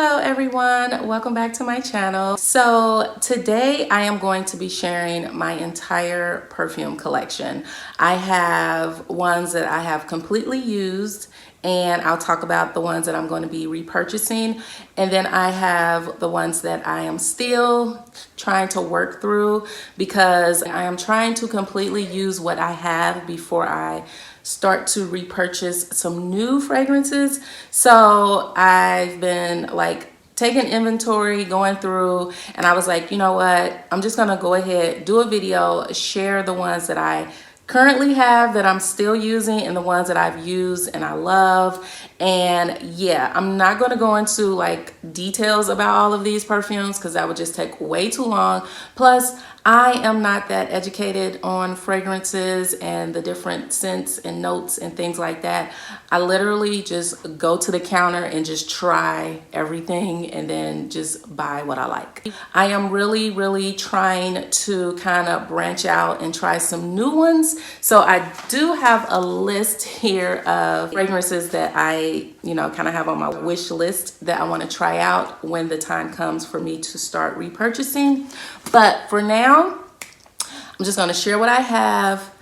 Hello everyone, welcome back to my channel. So today I am going to be sharing my entire perfume collection. I have ones that I have completely used, and I'll talk about the ones that I'm going to be repurchasing. And then I have the ones that I am still trying to work through because I am trying to completely use what I have before I start to repurchase some new fragrances. So I've been like taking inventory, going through, and I was like, you know what, I'm just gonna go ahead, do a video, share the ones that I currently have that I'm still using and the ones that I've used and I love. And yeah, I'm not going to go into like details about all of these perfumes because that would just take way too long. Plus, I am not that educated on fragrances and the different scents and notes and things like that. I literally just go to the counter and just try everything and then just buy what I like. I am really trying to kind of branch out and try some new ones. So I do have a list here of fragrances that I, kind of have on my wish list that I want to try out when the time comes for me to start repurchasing. But for now, I'm just going to share what I have,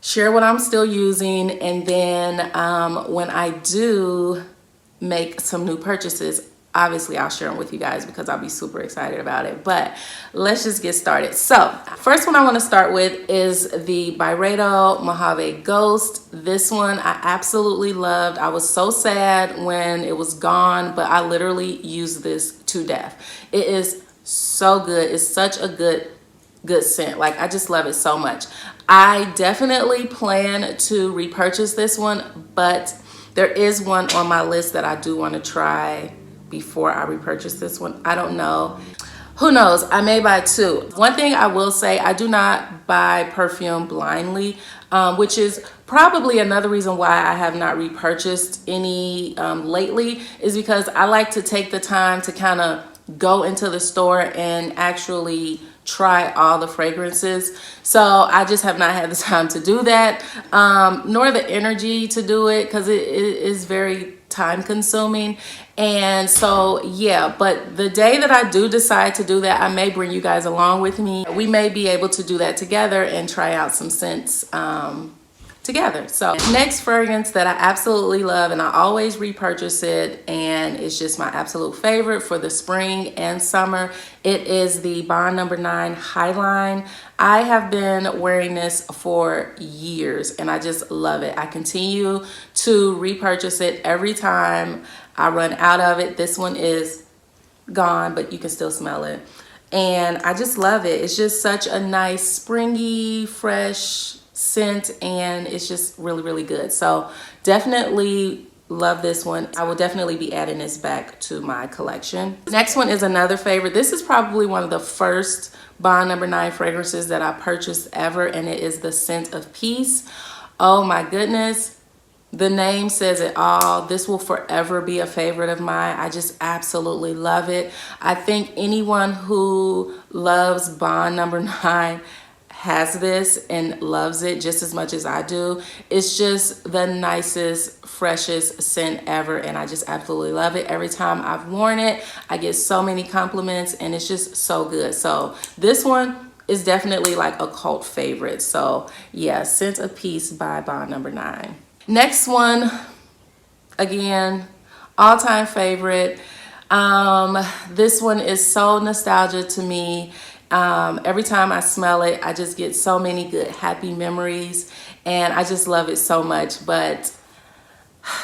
share what I'm still using, and then when I do make some new purchases, obviously I'll share them with you guys because I'll be super excited about it. But let's just get started. So first one I want to start with is the Byredo Mojave Ghost. This one I absolutely loved. I was so sad when it was gone, but I literally used this to death. It is so good. It's such a good scent. Like, I just love it so much. I definitely plan to repurchase this one, but there is one on my list that I do want to try before I repurchase this one. I don't know. Who knows? I may buy two. One thing I will say, I do not buy perfume blindly, which is probably another reason why I have not repurchased any lately, is because I like to take the time to kind of go into the store and actually try all the fragrances. So I just have not had the time to do that, nor the energy to do it because it is very time consuming. And so yeah, but the day that I do decide to do that, I may bring you guys along with me. We may be able to do that together and try out some scents together. So next fragrance that I absolutely love, and I always repurchase it, and it's just my absolute favorite for the spring and summer, it is the Bond No. 9 Highline. I have been wearing this for years and I just love it. I continue to repurchase it every time I run out of it. This one is gone, but you can still smell it. And I just love it. It's just such a nice springy, fresh scent, and it's just really good. So definitely love this one. I will definitely be adding this back to my collection. Next one is another favorite. This is probably one of the first Bond No. 9 fragrances that I purchased ever, and it is the Scent of Peace. Oh my goodness. The name says it all. This will forever be a favorite of mine. I just absolutely love it. I think anyone who loves Bond No. 9 has this and loves it just as much as I do. It's just the nicest, freshest scent ever, and I just absolutely love it. Every time I've worn it, I get so many compliments, and it's just so good. So this one is definitely like a cult favorite. So yeah, Scent of Peace by Bond No. 9. Next one, again, all-time favorite. This one is so nostalgic to me. Every time I smell it, I just get so many good, happy memories, and I just love it so much. But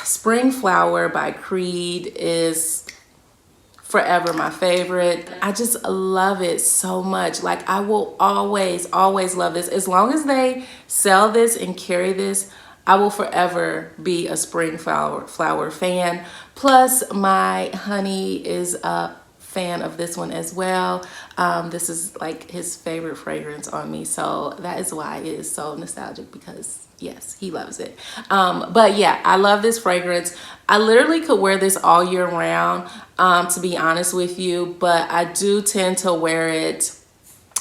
Spring Flower by Creed is forever my favorite. I just love it so much. Like, I will always love this. As long as they sell this and carry this, I will forever be a Spring Flower fan. Plus, my honey is a fan of this one as well. This is like his favorite fragrance on me, so that is why it is so nostalgic, because yes, he loves it. But yeah, I love this fragrance. I literally could wear this all year round, to be honest with you, but I do tend to wear it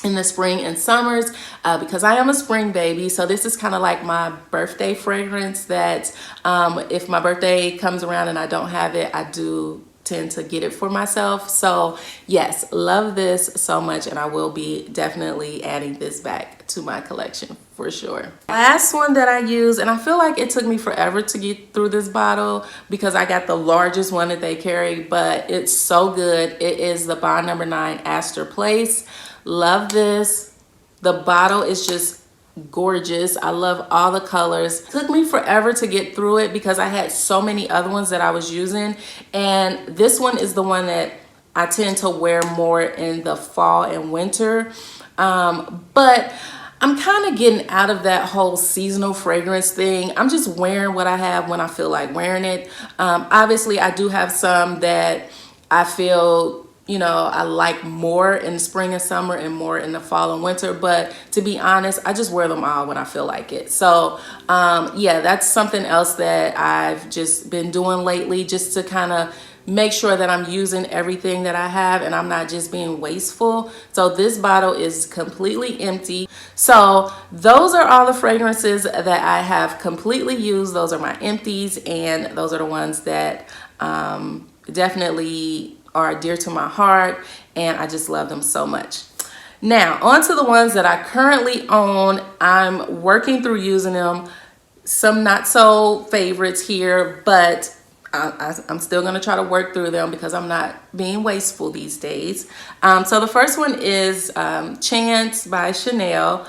in the spring and summers because I am a spring baby. So this is kind of like my birthday fragrance that if my birthday comes around and I don't have it, I do tend to get it for myself. So yes, love this so much, and I will be definitely adding this back to my collection for sure. Last one that I use, and I feel like it took me forever to get through this bottle because I got the largest one that they carry, but it's so good. It is the Bond No. 9 Astor Place. Love this. The bottle is just gorgeous. I love all the colors. It took me forever to get through it because I had so many other ones that I was using, and this one is the one that I tend to wear more in the fall and winter. But I'm kind of getting out of that whole seasonal fragrance thing. I'm just wearing what I have when I feel like wearing it. Obviously, I do have some that I feel, you know, I like more in the spring and summer and more in the fall and winter. But to be honest, I just wear them all when I feel like it. So yeah, that's something else that I've just been doing lately, just to kind of make sure that I'm using everything that I have and I'm not just being wasteful. So this bottle is completely empty. So those are all the fragrances that I have completely used. Those are my empties, and those are the ones that definitely are dear to my heart, and I just love them so much. Now on to the ones that I currently own. I'm working through using them. Some not so favorites here, but I'm still going to try to work through them because I'm not being wasteful these days. So the first one is Chance by Chanel.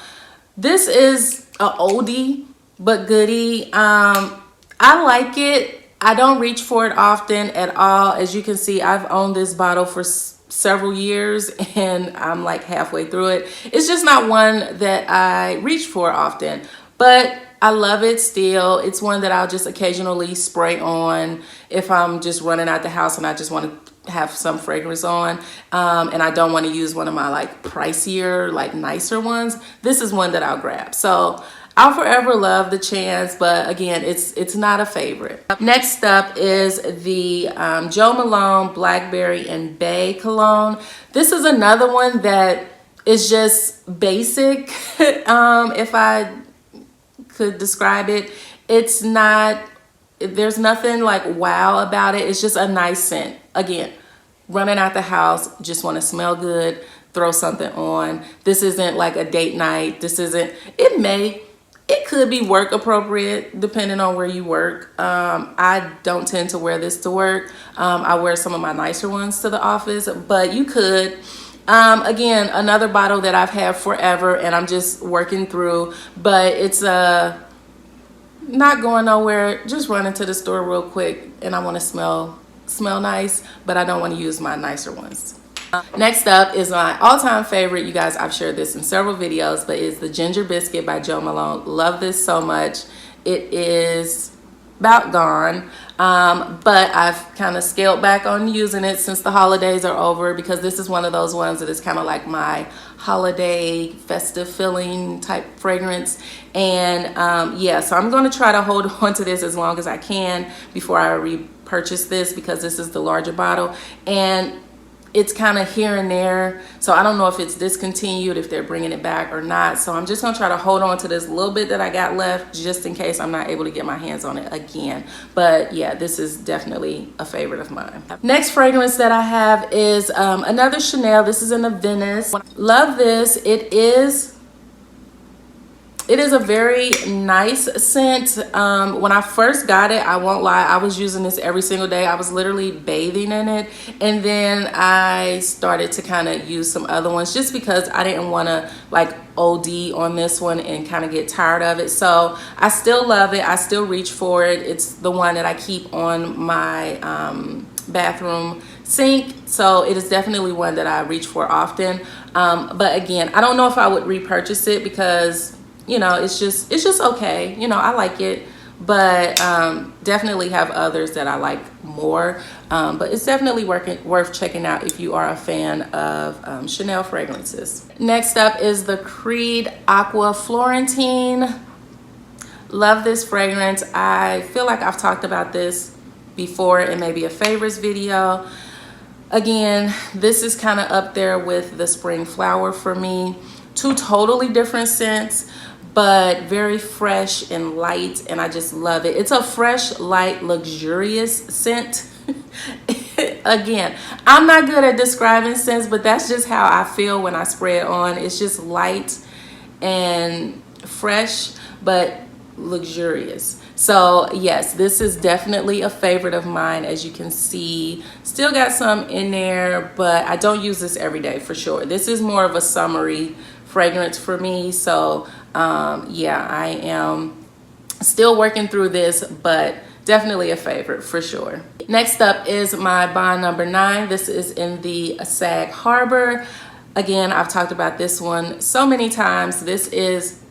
This is an oldie but goodie. I like it. I don't reach for it often at all. As you can see, I've owned this bottle for several years and I'm like halfway through it. It's just not one that I reach for often, but I love it still. It's one that I'll just occasionally spray on if I'm just running out the house and I just want to have some fragrance on, and I don't want to use one of my like pricier, like nicer ones. This is one that I'll grab. So I'll forever love the Chance, but again, it's not a favorite. Next up is the Jo Malone Blackberry and Bay cologne. This is another one that is just basic. If I could describe it, it's not, there's nothing like wow about it. It's just a nice scent. Again, running out the house, just want to smell good, throw something on. This isn't like a date night. This isn't, it could be work appropriate depending on where you work. I don't tend to wear this to work. I wear some of my nicer ones to the office, but you could. Again, another bottle that I've had forever and I'm just working through, but it's not going nowhere. Just running to the store real quick and I want to smell nice, but I don't want to use my nicer ones. Next up is my all-time favorite. You guys, I've shared this in several videos, but it's the Ginger Biscuit by Jo Malone. Love this so much. It is about gone, but I've kind of scaled back on using it since the holidays are over, because this is one of those ones that is kind of like my holiday festive feeling type fragrance. And yeah, so I'm going to try to hold on to this as long as I can before I repurchase this, because this is the larger bottle and it's kind of here and there. So I don't know if it's discontinued, if they're bringing it back or not. So I'm just going to try to hold on to this little bit that I got left, just in case I'm not able to get my hands on it again. But yeah, this is definitely a favorite of mine. Next fragrance that I have is another Chanel. This is in the Venice. Love this. It is a very nice scent. When I first got it, I won't lie, I was using this every single day. I was literally bathing in it. And then I started to kind of use some other ones just because I didn't want to like OD on this one and kind of get tired of it. So I still love it. I still reach for it. It's the one that I keep on my bathroom sink. So it is definitely one that I reach for often. But again, I don't know if I would repurchase it because, you know, it's just okay. You know, I like it, but definitely have others that I like more. But it's definitely worth checking out if you are a fan of Chanel fragrances. Next up is the Creed-Aqua Florentine. Love this fragrance. I feel like I've talked about this before in maybe a favorites video. Again, this is kind of up there with the Spring Flower for me. Two totally different scents, but very fresh and light, and I just love it. It's a fresh, light, luxurious scent. Again, I'm not good at describing scents, but that's just how I feel when I spray it on. It's just light and fresh, but luxurious. So yes, this is definitely a favorite of mine. As you can see, still got some in there, but I don't use this every day for sure. This is more of a summery fragrance for me. So yeah, I am still working through this, but definitely a favorite for sure. Next up is my Bond number 9. This is in the Sag Harbor. Again, I've talked about this one so many times. This is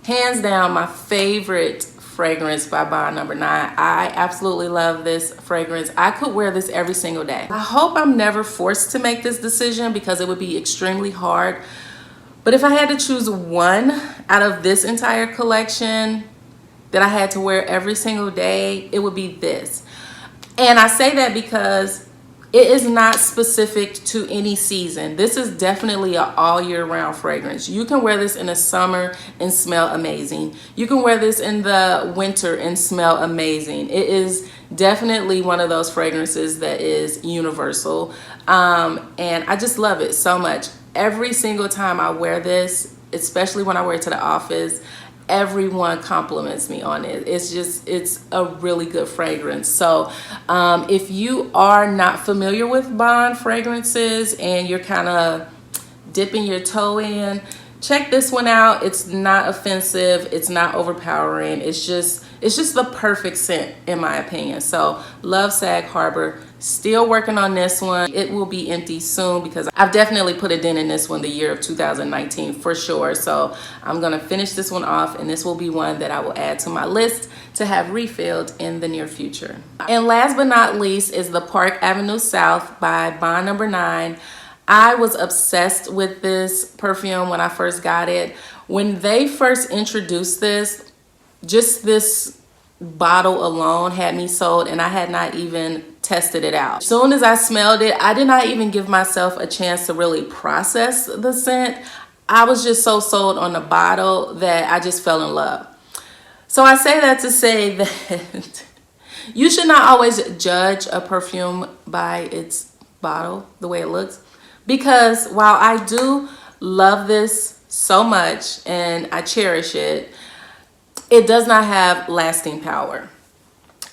hands down my favorite fragrance by Bond number 9. I absolutely love this fragrance. I could wear this every single day. I hope I'm never forced to make this decision because it would be extremely hard. But if I had to choose one out of this entire collection that I had to wear every single day, it would be this. And I say that because it is not specific to any season. This is definitely an all year round fragrance. You can wear this in the summer and smell amazing. You can wear this in the winter and smell amazing. It is definitely one of those fragrances that is universal. And I just love it so much. Every single time I wear this, especially when I wear it to the office, everyone compliments me on it. It's a really good fragrance. So if you are not familiar with Bond fragrances and you're kind of dipping your toe in, check this one out. It's not offensive, it's not overpowering. It's just the perfect scent in my opinion. So love Sag Harbor. Still working on this one. It will be empty soon because I've definitely put a dent in this one the year of 2019 for sure. So I'm gonna finish this one off, and this will be one that I will add to my list to have refilled in the near future. And last but not least is the Park Avenue South by Bond number 9. I was obsessed with this perfume when I first got it. When they first introduced this, just this bottle alone had me sold, and I had not even tested it out. As soon as I smelled it, I did not even give myself a chance to really process the scent. I was just so sold on the bottle that I just fell in love. So I say that to say that you should not always judge a perfume by its bottle, the way it looks, because while I do love this so much and I cherish it, it does not have lasting power.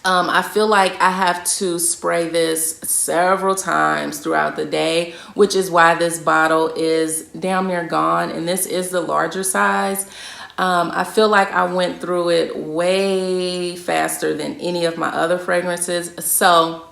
I feel like I have to spray this several times throughout the day, which is why this bottle is damn near gone. And this is the larger size. I feel like I went through it way faster than any of my other fragrances. So,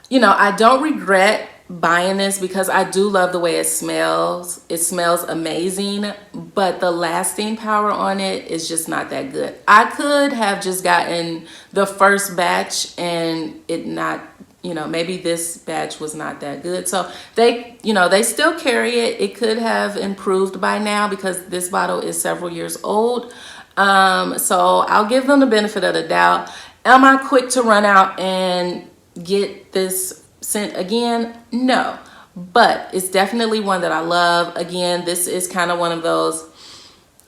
you know, I don't regret buying this because I do love the way it smells. It smells amazing, but the lasting power on it is just not that good. I could have just gotten the first batch and it not, you know, maybe this batch was not that good. So they, you know, they still carry it. It could have improved by now because this bottle is several years old. So I'll give them the benefit of the doubt. Am I quick to run out and get this scent again? No, but it's definitely one that I love. Again, this is kind of one of those,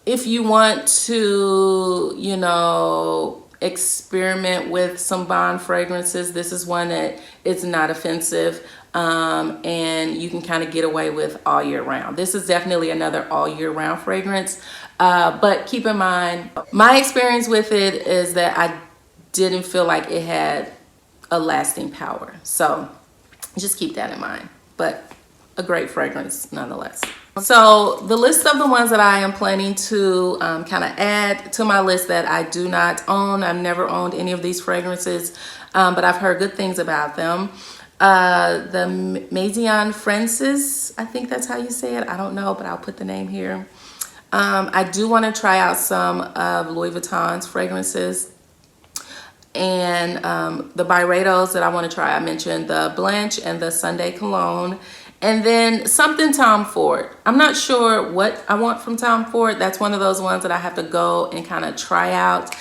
if you want to, you know, experiment with some Bond fragrances, this is one that it's not offensive, and you can kind of get away with all year round. This is definitely another all year round fragrance, but keep in mind, my experience with it is that I didn't feel like it had a lasting power. So just keep that in mind, but a great fragrance nonetheless. So the list of the ones that I am planning to kind of add to my list that I do not own. I've never owned any of these fragrances, but I've heard good things about them. The Masion Francis, I think that's how you say it. I don't know, but I'll put the name here. I do want to try out some of Louis Vuitton's fragrances. And the Byredos that I want to try, I mentioned the Blanche and the Sunday Cologne. And then something Tom Ford. I'm not sure what I want from Tom Ford. That's one of those ones that I have to go and kind of try out.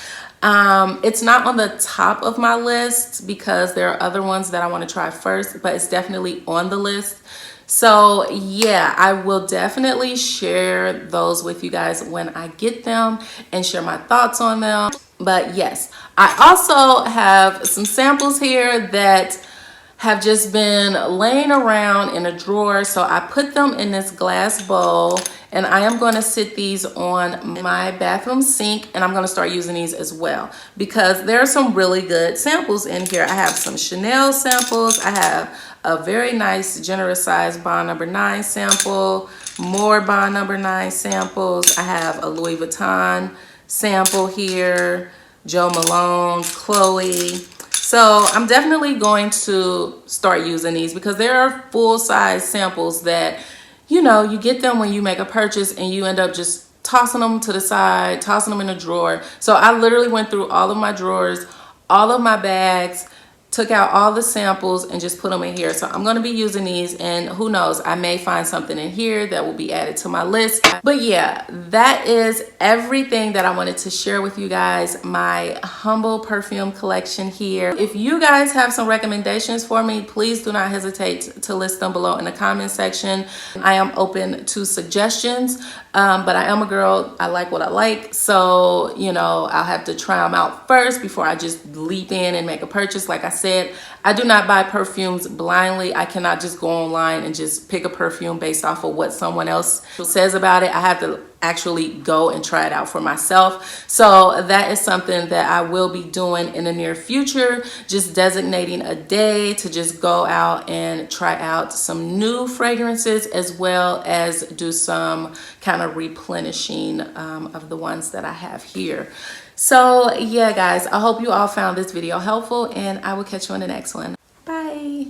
It's not on the top of my list because there are other ones that I want to try first, but it's definitely on the list. So yeah, I will definitely share those with you guys when I get them and share my thoughts on them. But yes, I also have some samples here that have just been laying around in a drawer. So I put them in this glass bowl, and I am going to sit these on my bathroom sink, and I'm going to start using these as well because there are some really good samples in here. I have some Chanel samples. I have a very nice generous size Bond No. 9 sample, more Bond No. 9 samples. I have a Louis Vuitton sample here, Jo Malone, Chloe. So I'm definitely going to start using these because there are full-size samples that, you know, you get them when you make a purchase and you end up just tossing them to the side, tossing them in a drawer. So I literally went through all of my drawers, all of my bags, took out all the samples and just put them in here. So I'm going to be using these, and who knows, I may find something in here that will be added to my list. But yeah, that is everything that I wanted to share with you guys, my humble perfume collection here. If you guys have some recommendations for me, please do not hesitate to list them below in the comment section. I am open to suggestions, but I am a girl. I like what I like. So, you know, I'll have to try them out first before I just leap in and make a purchase. Like I said, I do not buy perfumes blindly. I cannot just go online and just pick a perfume based off of what someone else says about it. I have to actually go and try it out for myself. So that is something that I will be doing in the near future, just designating a day to just go out and try out some new fragrances, as well as do some kind of replenishing of the ones that I have here. So yeah, guys, I hope you all found this video helpful, and I will catch you on the next one. Bye.